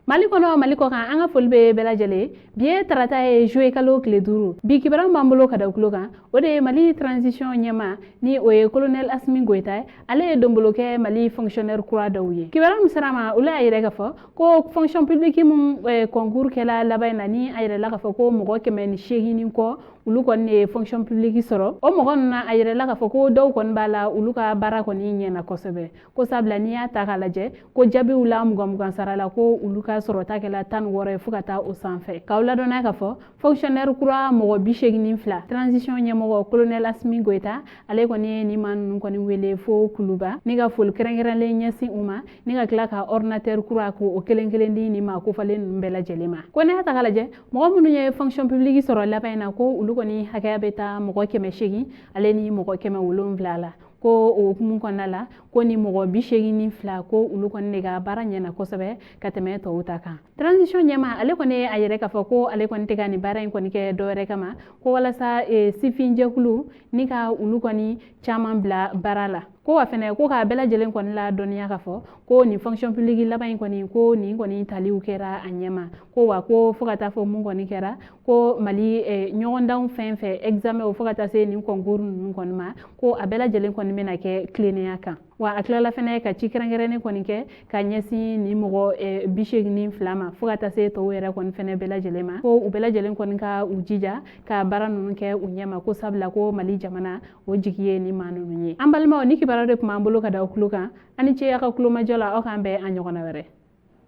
Mali kono Mali ko kan an ka foli be bɛɛ lajɛlen bi tarata ye juillet kalo tile 5 bi kibaran b'an bolo ka da kulo kan o de ye Mali transition ɲɛma ni o ye colonel Asimi Goita ale ye donbolo kɛ Mali fonctionnaire kura dɔw ye kibaran min sera ma olu y'a yɛrɛ ka fɔ ko fonction publique mun concours kɛla laban na ni a yɛrɛ la ka fɔ ko mɔgɔ 180 kɔ olu kɔni ye fonction publique sɔrɔ o mɔgɔ nuna a yɛrɛ la ka fɔ ko dɔw kɔni b'a la olu ka baara kɔni ɲɛna kosɛbɛ ko sabula ni y'a ta ka lajɛ ko jabiw la mugan sara la ko olu ka sɔrɔta kɛla 16 ye fo ka taa o sanfɛ k'aw ladɔnna ka fɔ fonctionnaire kura mɔgɔ 82 transition ɲɛmɔgɔ colonel Asimi Goita ale kɔni ye ni maa ninnu kɔni wele fo kuluba ni ka foli kɛrɛnkɛrɛnlen ɲɛsin u ma ni ka tila ka ordinateur kura ko o kelen kelen di ni maa kofalen ninnu bɛɛ lajɛlen ma ko ne y'a ta ka lajɛ mɔgɔ minnu ye fonction publique sɔrɔ laban in na ko olu kɔni hakɛya bɛ taa mɔgɔ 800 ale ni mɔgɔ 770 la ko o hukumu kɔnɔna la ko ni mɔgɔ 82 ko olu kɔni de ka baara ɲɛna kosɛbɛ ka tɛmɛ tɔw ta kan transition ɲɛma ale kɔni a yɛrɛ ka fɔ ko ale kɔni tɛ ka ni baara in kɔni kɛ dɔwɛrɛ kama ko walasa sifin jɛkulu ni ka olu kɔni caman bila baara la ko wa fɛnɛ ko ka bɛɛ lajɛlen kɔni la dɔnniya ka fɔ ko ni fonction publique laban in kɔni ko nin kɔni taliw kɛra a ɲɛma ko wa ko fo ka taa fɔ mun kɔni kɛra ko Mali ɲɔgɔndanw fɛn examen fo ka taa se nin concours ninnu kɔni ma ko a bɛɛ lajɛlen kɔni bɛna kɛ tilennenya kan wa a tilala fɛnɛ ka ci kɛrɛnkɛrɛnnen kɔni kɛ ka ɲɛsin ni mɔgɔ 82 ma fo ka taa se tɔw yɛrɛ kɔni fɛnɛ bɛɛ lajɛlen ma ko u bɛɛ lajɛlen kɔni ka u jija ka baara ninnu kɛ u ɲɛma ko sabula ko Mali jamana o jigi ye ni maa ninnu ye an balimaw ni kibaruya de tun b'an bolo ka da aw kulo kan ani ce aw ka kulomajɔ la aw k'an bɛn an ɲɔgɔnna wɛrɛ